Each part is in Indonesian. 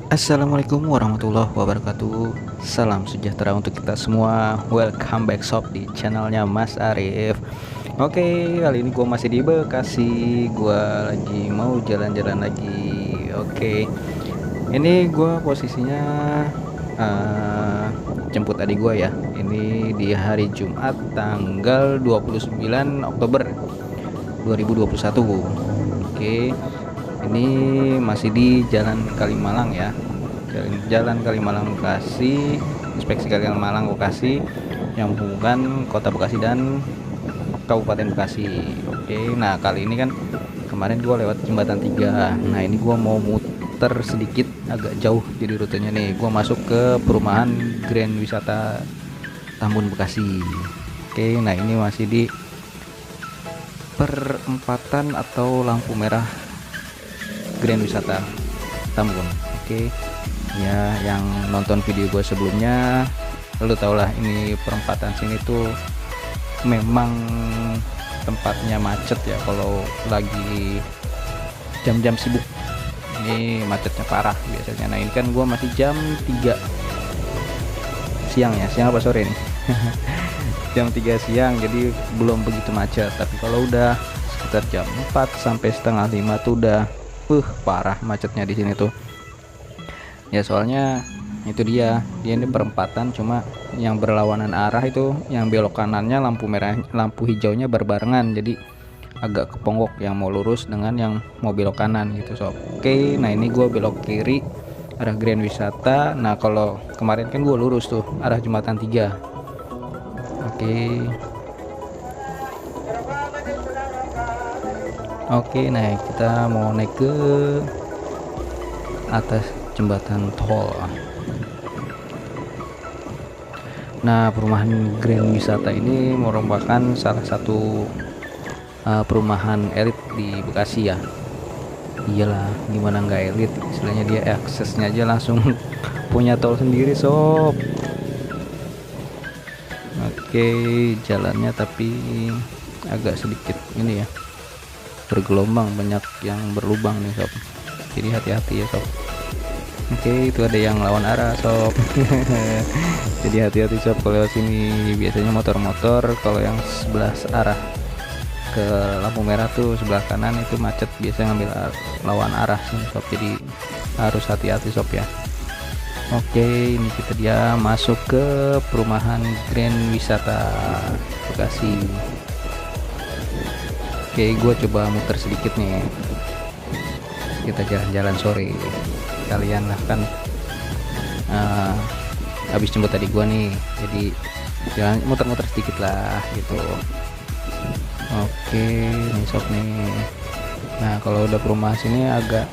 Assalamualaikum warahmatullahi wabarakatuh. Salam sejahtera untuk kita semua. Welcome back sob di channelnya Mas Arif. Oke, kali ini gue masih di Bekasi. Gue lagi mau jalan-jalan lagi. Oke, ini gue posisinya jemput adik gue ya. Ini di hari Jumat tanggal 29 Oktober 2021. Oke, ini masih di Jalan Kalimalang ya, Jalan Kalimalang Bekasi, inspeksi Kalimalang Bekasi yang menghubungkan Kota Bekasi dan Kabupaten Bekasi. Oke, nah kali ini kan kemarin gua lewat jembatan 3. Nah ini gua mau muter sedikit agak jauh, jadi rutenya nih gua masuk ke perumahan Grand Wisata Tambun Bekasi. Oke, nah ini masih di perempatan atau lampu merah Grand Wisata Tambun. Oke, ya yang nonton video gue sebelumnya lu tau lah, ini perempatan sini tuh memang tempatnya macet ya kalau lagi jam-jam sibuk. Ini macetnya parah biasanya. Nah ini kan gue masih jam 3 siang ya, siang apa sore nih? Jam 3 siang, jadi belum begitu macet. Tapi kalau udah sekitar jam 4 sampai setengah 5 tuh udah parah macetnya di sini tuh. Ya soalnya itu dia ini perempatan, cuma yang berlawanan arah itu yang belok kanannya lampu merah, lampu hijaunya berbarengan, jadi agak keponggok yang mau lurus dengan yang mau belok kanan gitu. So, oke, nah ini gue belok kiri arah Grand Wisata. Nah kalau kemarin kan gue lurus tuh arah Jembatan 3. Oke, nah kita mau naik ke atas jembatan tol. Nah, perumahan Grand Wisata ini merupakan salah satu perumahan elit di Bekasi ya. Iyalah, gimana nggak elit, istilahnya dia aksesnya aja langsung punya tol sendiri sob. Oke, jalannya tapi agak sedikit ini ya, bergelombang, banyak yang berlubang nih sob, jadi hati-hati ya sob. Oke, itu ada yang lawan arah sob. Jadi hati-hati sob kalau lewat sini. Biasanya motor-motor kalau yang sebelah arah ke lampu merah tuh sebelah kanan itu macet, biasanya ngambil lawan arah sini sob, jadi harus hati-hati sob ya. Oke, ini kita dia masuk ke perumahan Grand Wisata Bekasi. Oke, gue coba muter sedikit nih, kita jalan-jalan sore kalian lah kan. Habis jemput tadi gue nih, jadi jalan muter-muter sedikit lah gitu. Oke, nih sob nih. Nah kalau udah perumahan sini agak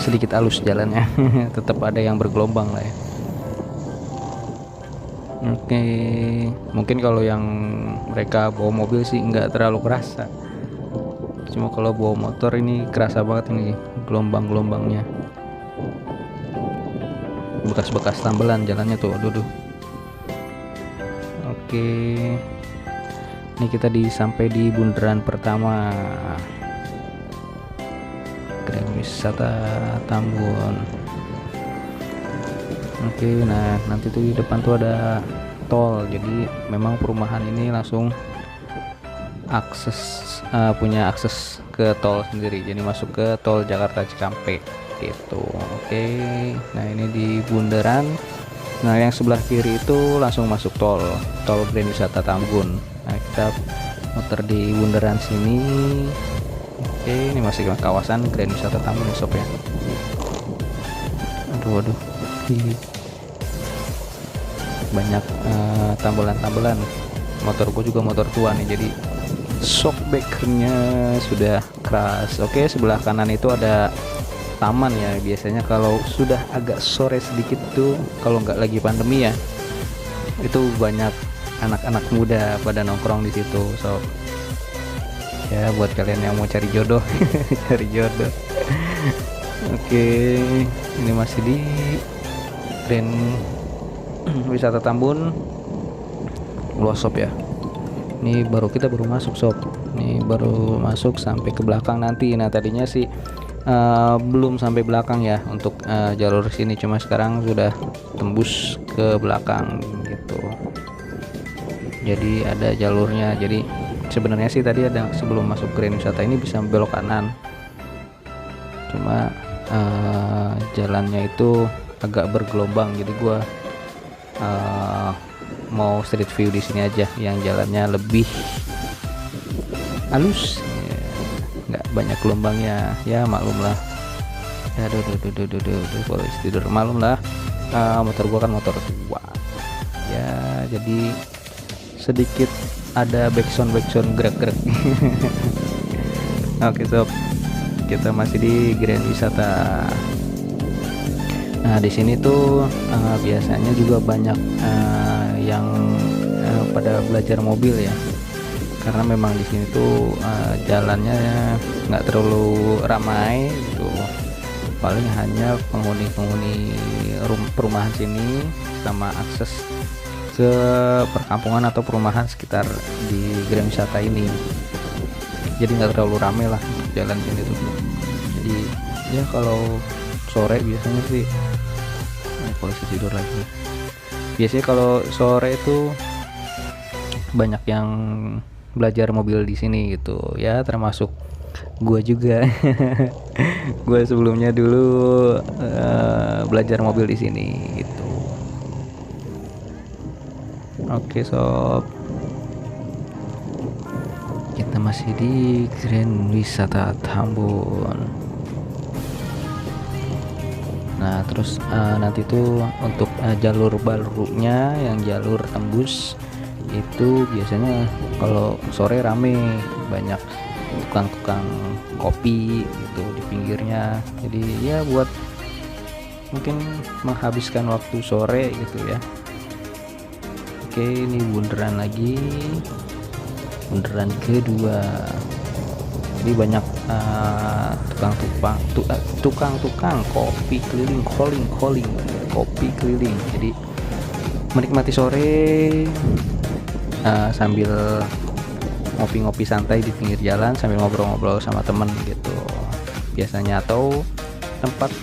sedikit halus jalannya. Tetap ada yang bergelombang lah ya. Oke, mungkin kalau yang mereka bawa mobil sih nggak terlalu kerasa, cuma kalau bawa motor ini kerasa banget ini gelombang-gelombangnya, bekas-bekas tambelan jalannya tuh, aduh. Oke, ini kita sampai di bundaran pertama Grand Wisata Tambun. Oke, nah nanti tuh di depan tuh ada tol, jadi memang perumahan ini langsung punya akses ke tol sendiri, jadi masuk ke tol Jakarta Cikampek gitu. Oke, nah ini di bundaran. Nah yang sebelah kiri itu langsung masuk tol Grand Wisata Tambun. Nah kita muter di bundaran sini. Oke, ini masih kawasan Grand Wisata Tambun sob ya. Aduh, banyak tambelan-tambelan. Motorku juga motor tua nih, jadi shockbreakernya sudah keras. Oke, sebelah kanan itu ada taman ya. Biasanya kalau sudah agak sore sedikit tuh, kalau nggak lagi pandemi ya, itu banyak anak-anak muda pada nongkrong di situ. So ya buat kalian yang mau cari jodoh, cari jodoh. Oke, ini masih di Grand Wisata Tambun luas sob ya. Ini kita baru masuk sob, ini baru masuk sampai ke belakang nanti. Nah tadinya sih belum sampai belakang ya untuk jalur sini, cuma sekarang sudah tembus ke belakang gitu. Jadi ada jalurnya. Jadi sebenarnya sih tadi ada sebelum masuk Grand Wisata ini bisa belok kanan, cuma jalannya itu agak bergelombang, jadi gua mau street view di sini aja yang jalannya lebih halus ya, nggak banyak gelombangnya ya, maklum lah. Aduh polisi tidur, maklum lah. Motor gua kan motor tua ya, jadi sedikit ada backsound gerak-gerak. Oke sob, kita masih di Grand Wisata. Nah di sini tuh biasanya juga banyak yang pada belajar mobil ya, karena memang di sini tuh jalannya nggak terlalu ramai gitu, paling hanya penghuni perumahan sini sama akses ke perkampungan atau perumahan sekitar di Grand Wisata ini. Jadi nggak terlalu ramai lah jalan sini tuh. Jadi ya kalau sore biasanya sih polisi tidur lagi. Biasanya kalau sore itu banyak yang belajar mobil di sini gitu ya, termasuk gua juga. Gua sebelumnya dulu belajar mobil di sini gitu. Oke sob, kita masih di Grand Wisata Tambun. Nah terus nanti tuh untuk jalur barunya yang jalur tembus itu biasanya kalau sore rame, banyak tukang-tukang kopi gitu di pinggirnya. Jadi ya buat mungkin menghabiskan waktu sore gitu ya. Oke, ini bundaran lagi, bundaran kedua. Jadi banyak tukang-tukang kopi keliling, calling kopi keliling. Jadi menikmati sore sambil ngopi-ngopi santai di pinggir jalan sambil ngobrol-ngobrol sama temen gitu biasanya, atau tempat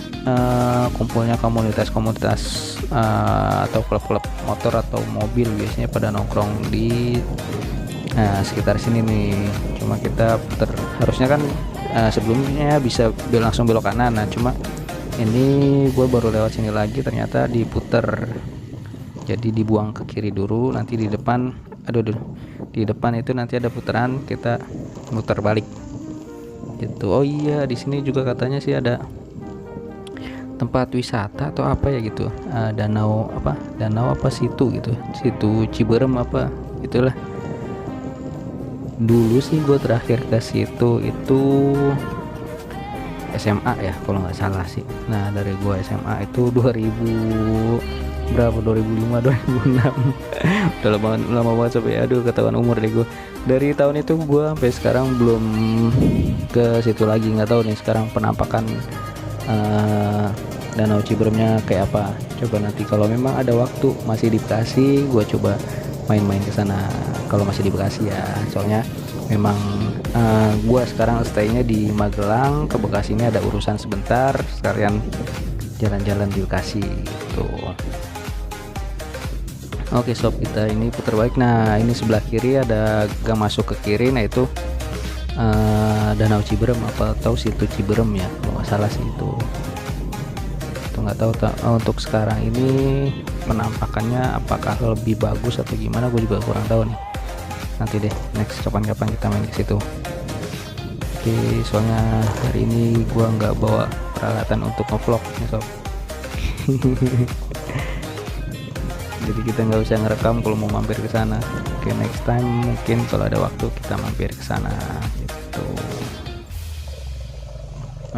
kumpulnya komunitas-komunitas atau klub-klub motor atau mobil biasanya pada nongkrong di sekitar sini nih. Cuma kita putar, harusnya kan sebelumnya bisa langsung belok kanan, nah cuma ini gue baru lewat sini lagi ternyata diputer, jadi dibuang ke kiri dulu, nanti di depan di depan itu nanti ada putaran, kita muter balik gitu. Oh iya, di sini juga katanya sih ada tempat wisata atau apa ya gitu, danau apa situ gitu, situ Ciberem apa itulah. Dulu sih gue terakhir ke situ itu SMA ya kalau nggak salah sih. Nah dari gue SMA itu 2005 2006 udah lama banget sampai aduh ketahuan umur deh gue. Dari tahun itu gue sampai sekarang belum ke situ lagi, nggak tahu nih sekarang penampakan Danau Ciberemnya kayak apa. Coba nanti kalau memang ada waktu masih di Bekasi, gue coba main-main ke sana kalau masih di Bekasi ya. Soalnya memang gue sekarang stay-nya di Magelang, ke Bekasi ini ada urusan sebentar, sekalian jalan-jalan di Bekasi gitu. Oke sob, kita ini putar balik. Nah ini sebelah kiri ada gang masuk ke kiri, nah itu Danau Ciberem atau situ Ciberem ya kalau nggak salah sih itu nggak tahu untuk sekarang ini penampakannya apakah lebih bagus atau gimana, gue juga kurang tahu nih. Nanti deh next kapan-kapan kita main ke situ. Oke, soalnya hari ini gue nggak bawa peralatan untuk ngevlog nih sob. Jadi kita nggak usah ngerekam kalau mau mampir ke sana. Oke, next time mungkin kalau ada waktu kita mampir ke sana gitu.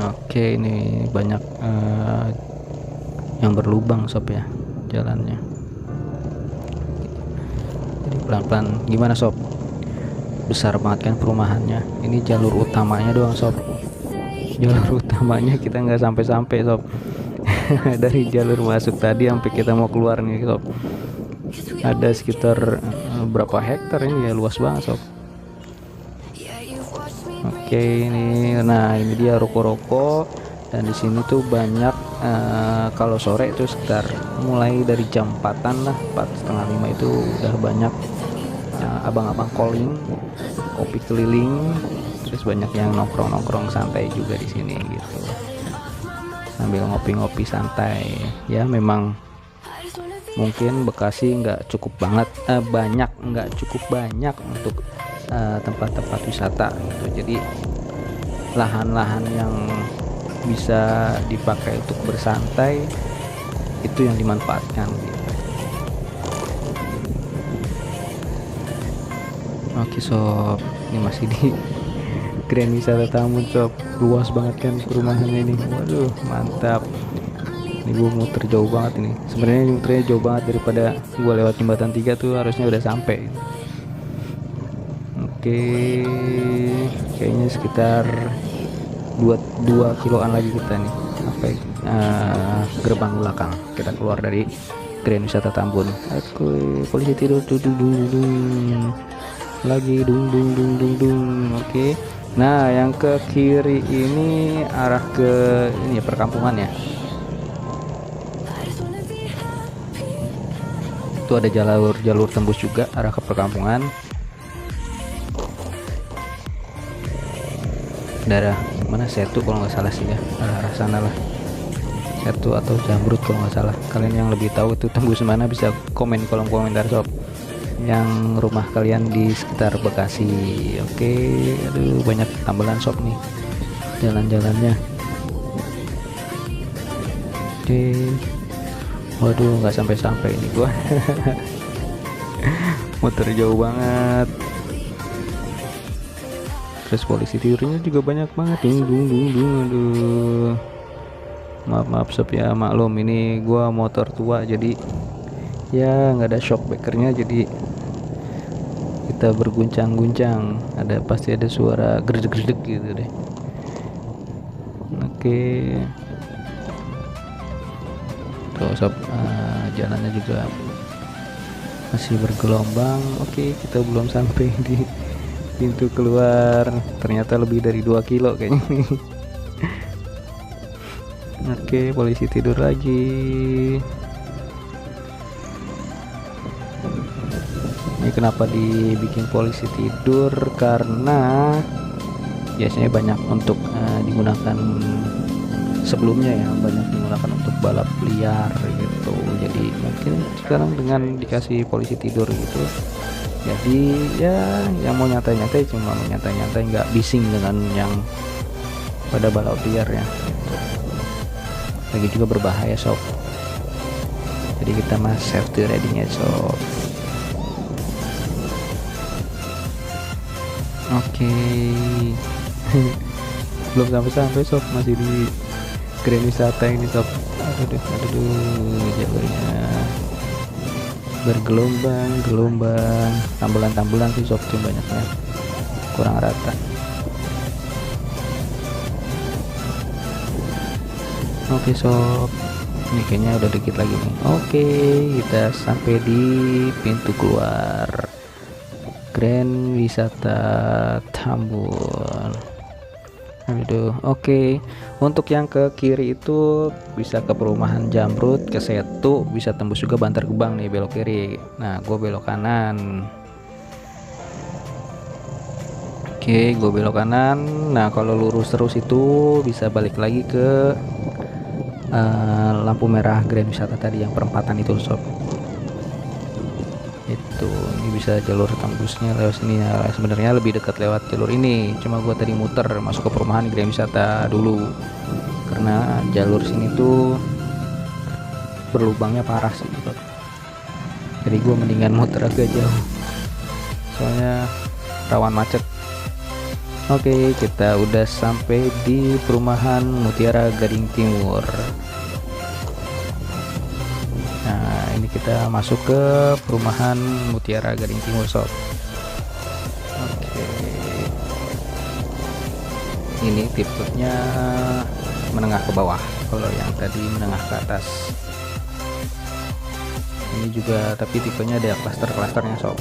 Oke, ini banyak yang berlubang sob ya jalannya. Jadi pelan-pelan gimana sob? Besar banget kan perumahannya. Ini jalur utamanya doang sob. Jalur utamanya kita nggak sampai-sampai sob. Dari jalur masuk tadi sampai kita mau keluar nih sob, ada sekitar berapa hektar ini ya, luas banget sob. Oke, ini dia ruko-ruko, dan di sini tuh banyak kalau sore itu sekitar mulai dari jam 4-an lah, 4:30 itu udah banyak abang-abang calling, kopi keliling, terus banyak yang nongkrong-nongkrong santai juga di sini gitu, sambil ngopi-ngopi santai. Ya memang mungkin Bekasi nggak cukup banget nggak cukup banyak untuk tempat-tempat wisata gitu, jadi lahan-lahan yang bisa dipakai untuk bersantai itu yang dimanfaatkan gitu. Oke sob, ini masih di Grand Wisata Tambun sob, luas banget kan perumahannya ini. Waduh mantap, ini gue muter jauh banget ini, sebenarnya muternya jauh banget daripada gue lewat jembatan 3 tuh harusnya udah sampai. Oke, kayaknya sekitar 2 kiloan lagi kita nih sampai gerbang belakang. Kita keluar dari Grand Wisata Tambun. Oke, polisi tidur lagi dung. Oke, nah yang ke kiri ini arah ke ini ya, perkampungan ya. Itu ada jalur tembus juga arah ke perkampungan. Daerah mana, Setu kalau nggak salah sih ya, arah sana lah, Setu atau Jamrut kalau nggak salah. Kalian yang lebih tahu itu tembus mana bisa komen kolom komentar sob, yang rumah kalian di sekitar Bekasi. Oke, aduh banyak tambelan sob nih jalan-jalannya. Oke, waduh nggak sampai ini gua muter jauh banget. Terus polisi tidurnya juga banyak banget. Aduh, maaf sob ya, maklum ini gua motor tua jadi ya nggak ada shock breakernya, jadi kita berguncang-guncang, pasti ada suara gerdek-gerdek gitu deh. Oke tuh sob, jalannya juga masih bergelombang. Oke, kita belum sampai di pintu keluar, ternyata lebih dari 2 kilo kayaknya nih. Oke, polisi tidur lagi. Ini kenapa dibikin polisi tidur, karena biasanya banyak untuk digunakan sebelumnya ya, banyak digunakan untuk balap liar gitu. Jadi mungkin sekarang dengan dikasih polisi tidur gitu, jadi ya yang mau nyantai-nyantai cuma mau nyantai-nyantai, nggak bising dengan yang pada balap liar ya. Lagi juga berbahaya sob, jadi kita mah safety riding ya sob. Oke. Belum sampai sob, masih di Grand Wisata ini sob. Aduh jalurnya bergelombang, tambelan sih sob, tuh banyaknya kurang rata. Oke sob, ini kayaknya udah dikit lagi nih. Oke, kita sampai di pintu keluar Grand Wisata Tambun. Aduh, oke. Untuk yang ke kiri itu bisa ke perumahan Jamrut, ke Setu, bisa tembus juga Bantar Gebang nih, belok kiri. Nah, gue belok kanan. Oke, gue belok kanan. Nah, kalau lurus terus itu bisa balik lagi ke lampu merah Grand Wisata tadi, yang perempatan itu sob. Itu ini bisa jalur tembusnya lewat sini ya. Sebenarnya lebih dekat lewat jalur ini, cuma gua tadi muter masuk ke perumahan Grand Wisata dulu karena jalur sini tuh berlubangnya parah sih gitu. Jadi gua mendingan muter agak jauh, soalnya rawan macet. Oke, kita udah sampai di perumahan Mutiara Gading Timur. Nah, ini kita masuk ke perumahan Mutiara Gading Timur sob. Oke, ini tipenya menengah ke bawah, kalau yang tadi menengah ke atas. Ini juga tapi tipenya ada klaster-klasternya sob.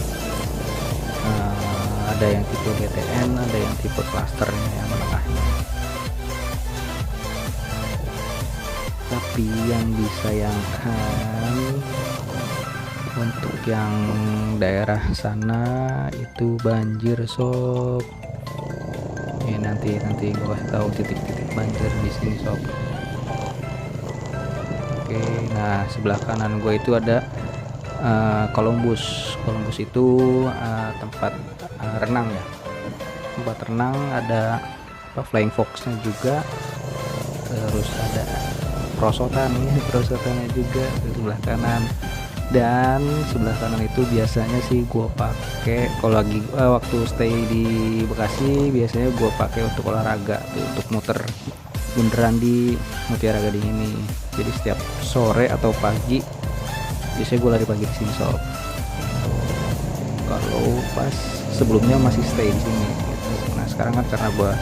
ada yang tipe BTN, ada yang tipe klasternya yang menengahnya. Tapi yang disayangkan untuk yang daerah sana itu banjir sob. Nanti gue kasih tahu titik-titik banjir di sini sob. Oke, nah sebelah kanan gue itu ada Columbus itu tempat renang ya, tempat renang, ada Flying Fox-nya juga, terus ada prosotannya juga di sebelah kanan. Dan sebelah kanan itu biasanya sih gue pakai kalau lagi waktu stay di Bekasi, biasanya gue pakai untuk olahraga tuh, untuk muter beneran di Mutiara Gading ini. Jadi setiap sore atau pagi biasanya gue lari pagi di sini sob. Kalau pas sebelumnya masih stay di sini gitu. Nah sekarang kan karena gue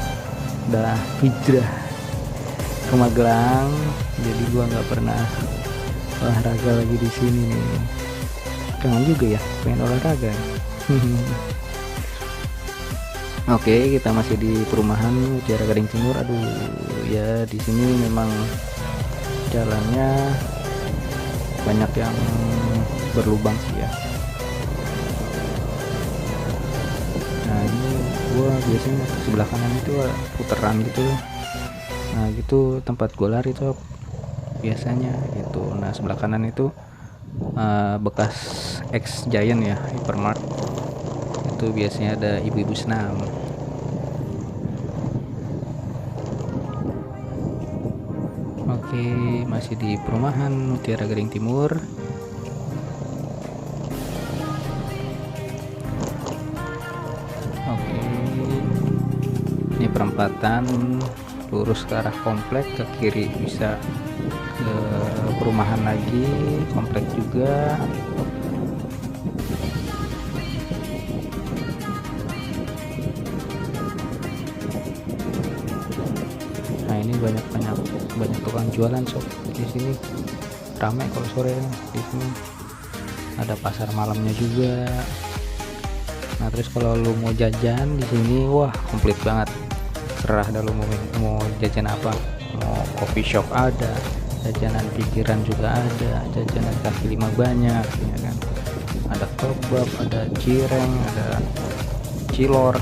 udah hijrah ke Magelang, jadi gue nggak pernah olahraga lagi di sini nih. Kangen juga ya pengen olahraga. Oke, kita masih di perumahan Mutiara Gading Timur. Aduh ya, di sini memang jalannya banyak yang berlubang sih ya. Nah ini gua biasanya sebelah kanan itu puteran gitu. Nah gitu tempat gua lari tuh biasanya gitu. Nah sebelah kanan itu bekas ex Giant ya, Hypermart. Itu biasanya ada ibu-ibu senam. Oke, masih di perumahan Mutiara Gading Timur. Oke, ini perempatan lurus ke arah komplek, ke kiri bisa ke perumahan lagi, komplek juga. Nah ini banyak tukang jualan sob di sini, ramai kalau sore di sini. Ada pasar malamnya juga. Nah terus kalau lu mau jajan di sini, wah komplit banget. Serah dah lu mau jajan apa, mau coffee shop ada, jajanan pikiran juga ada, jajanan kaki lima banyak ya kan. Ada kebab, ada cireng, ada cilor.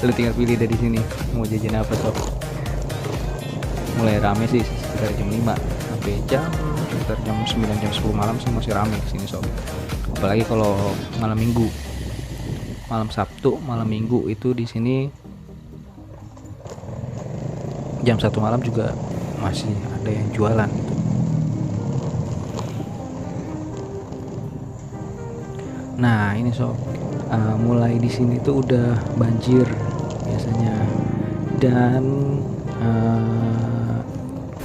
Lu tinggal pilih dari sini mau jajan apa sob. Mulai rame sih sekitar jam 5 sampai sekitar jam 9 jam 10 malam sih masih rame di sini sob. Apalagi kalau malam Minggu, malam Sabtu, malam Minggu itu di sini jam 1 malam juga masih ada yang jualan gitu. Nah ini sob, mulai di sini tuh udah banjir biasanya. Dan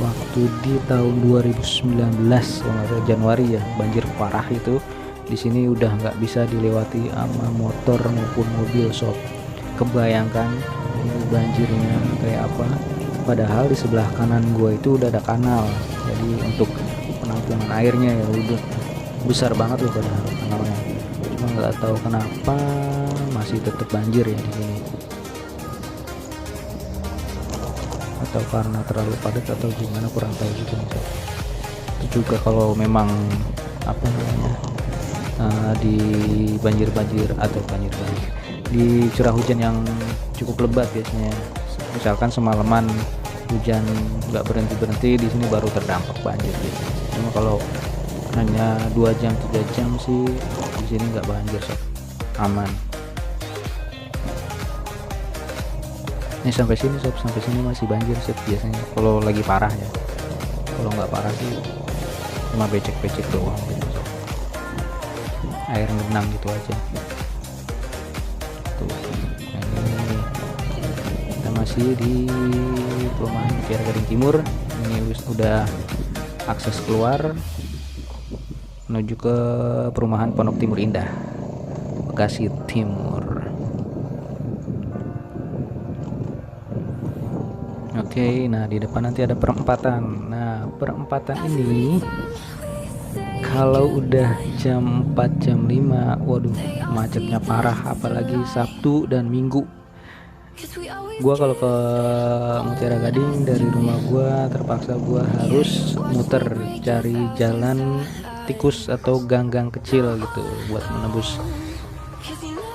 waktu di tahun 2019 Januari ya, banjir parah itu di sini udah nggak bisa dilewati sama motor maupun mobil sob. Kebayangkan ini banjirnya kayak apa, padahal di sebelah kanan gua itu udah ada kanal, jadi untuk penampungan airnya ya udah besar banget loh padahal kanalnya. Cuma nggak tahu kenapa masih tetap banjir ya di sini, atau karena terlalu padat atau gimana kurang tahu juga nih sob. Itu juga kalau memang apa namanya di banjir atau banjir di curah hujan yang cukup lebat biasanya, misalkan semalaman hujan nggak berhenti di sini baru terdampak banjir gitu. Cuma kalau hanya 2 jam 3 jam sih di sini nggak banjir sob, aman. Ini sampai sini sob, sampai sini masih banjir sih biasanya kalau lagi parah ya. Kalau nggak parah sih cuma becek-becek doang gitu sob, air genang gitu aja tuh. Nah, ini kita masih di perumahan Mutiara Gading Timur. Ini udah akses keluar menuju ke perumahan Pondok Timur Indah, Bekasi Timur. Oke, nah di depan nanti ada perempatan. Nah perempatan ini kalau udah jam 4 jam 5, waduh macetnya parah, apalagi Sabtu dan Minggu. Gua kalau ke Mutiara Gading dari rumah gua terpaksa gua harus muter cari jalan tikus atau gang-gang kecil gitu buat menembus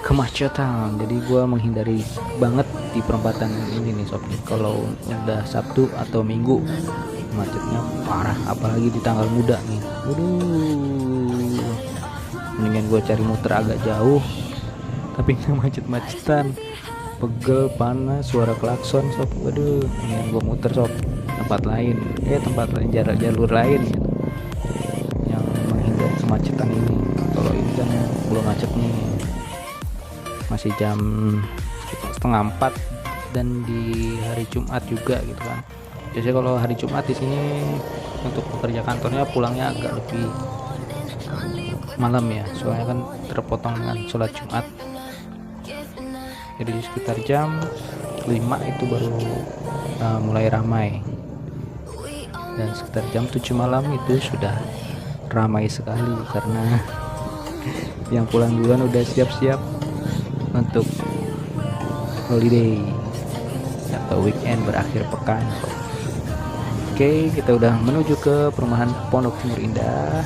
kemacetan. Jadi gua menghindari banget di perempatan ini nih sob. Kalau udah Sabtu atau Minggu macetnya parah, apalagi di tanggal muda nih. Waduh, mendingan gua cari muter agak jauh tapi nggak macet-macetan. Pegel, panas, suara klakson sob. Waduh, mendingan gua muter sob, tempat lain jalur lain gitu, yang menghindari kemacetan ini. Kalau ini kan belum macet nih, masih jam setengah 4 dan di hari Jumat juga gitu kan. Biasanya kalau hari Jumat di sini untuk pekerja kantornya pulangnya agak lebih malam ya, soalnya kan terpotong dengan sholat Jumat. Jadi sekitar jam 5 itu baru mulai ramai, dan sekitar jam 7 malam itu sudah ramai sekali karena yang pulang duluan udah siap-siap untuk holiday atau weekend berakhir pekan. Oke, kita udah menuju ke perumahan Pondok Timur Indah.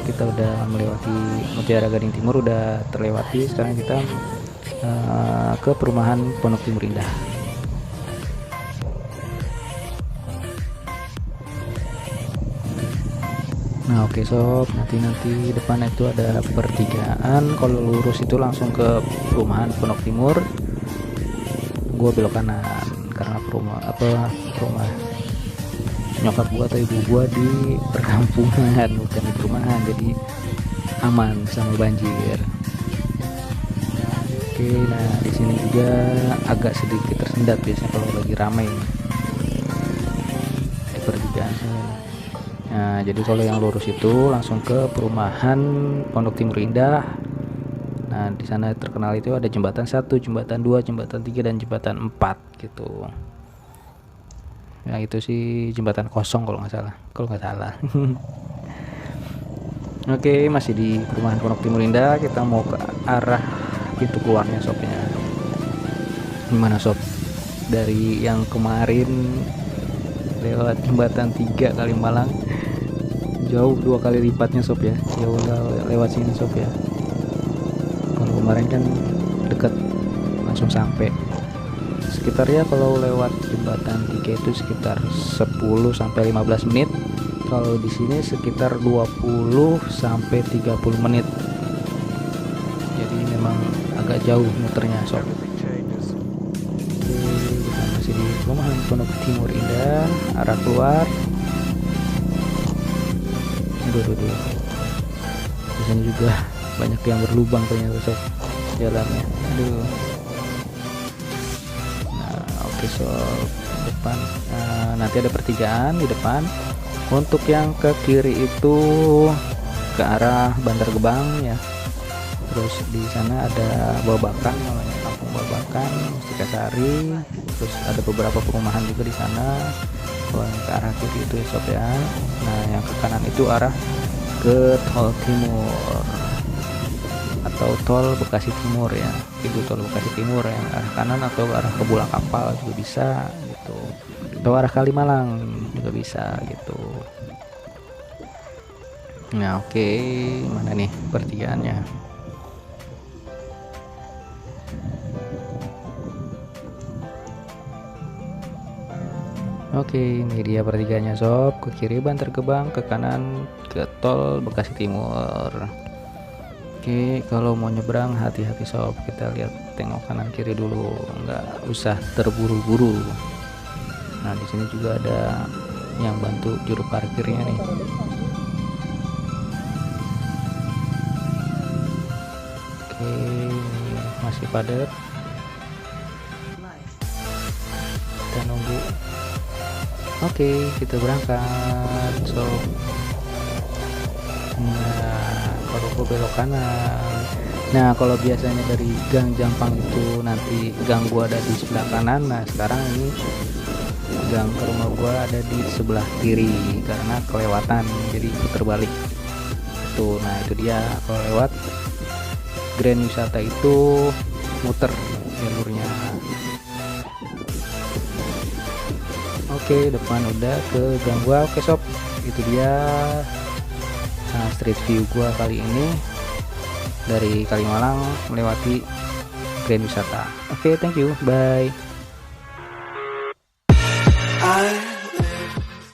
Kita udah melewati Mutiara Gading Timur, udah terlewati. Sekarang kita ke perumahan Pondok Timur Indah. Nah oke sob, nanti depan itu ada pertigaan. Kalau lurus itu langsung ke perumahan Pondok Timur. Gua belok kanan karena rumah nyokap gua atau ibu gua di perkampungan, bukan di perumahan, jadi aman sama banjir. Oke, nah di sini juga agak sedikit tersendat biasanya kalau lagi ramai di pertigaan sini. Nah, jadi kalau yang lurus itu langsung ke perumahan Pondok Timur Indah. Nah, di sana terkenal itu ada jembatan 1, jembatan 2, jembatan 3 dan jembatan 4 gitu. Nah, itu sih jembatan kosong kalau nggak salah. Oke, masih di perumahan Pondok Timur Indah, kita mau ke arah pintu keluarnya sobnya. Gimana sob? Dari yang kemarin lewat jembatan 3 Kalimalang, jauh 2 kali lipatnya sob ya, jauh lewat sini sob ya. Kalau kemarin kan deket, langsung sampai. Sekitar ya kalau lewat jembatan 3 itu sekitar 10 sampai 15 menit. Kalau di sini sekitar 20 sampai 30 menit. Jadi memang agak jauh muternya sob. Kita masih di perumahan Pondok Timur Indah, arah keluar. Aduh. Di sini juga banyak yang berlubang ternyata sob jalannya. Aduh. Nah, oke sob, depan nanti ada pertigaan di depan. Untuk yang ke kiri itu ke arah Bantar Gebang ya. Terus di sana ada Babakan, namanya Kampung Babakan, Mustika Sari. Terus ada beberapa perumahan juga di sana. Kalau yang ke arah kiri itu ya sob ya. Nah, yang ke kanan itu arah ke Tol Timur atau Tol Bekasi Timur ya. Itu Tol Bekasi Timur yang arah kanan, atau arah ke Bulang Kapal juga bisa gitu. Atau arah Kalimalang juga bisa gitu. Nah oke, mana nih pertigaannya? Oke, ini dia pertigaannya sob. Ke kiri Bantar Gebang, ke kanan ke Tol Bekasi Timur. Oke, kalau mau nyebrang hati-hati sob. Kita lihat, tengok kanan kiri dulu, nggak usah terburu-buru. Nah di sini juga ada yang bantu juru parkirnya nih. Oke, masih padat. Kita nunggu. Oke, kita berangkat. So, nah kalau gue belok kanan. Nah kalau biasanya dari Gang Jampang itu nanti gang gua ada di sebelah kanan. Nah sekarang ini gang ke rumah gua ada di sebelah kiri karena kelewatan jadi puter balik tuh. Nah itu dia, kalau lewat Grand Wisata itu muter jalurnya. Oke, depan udah ke gang gua. Oke sob, itu dia street view gua kali ini dari Kalimalang melewati Grand Wisata. Oke, thank you, bye.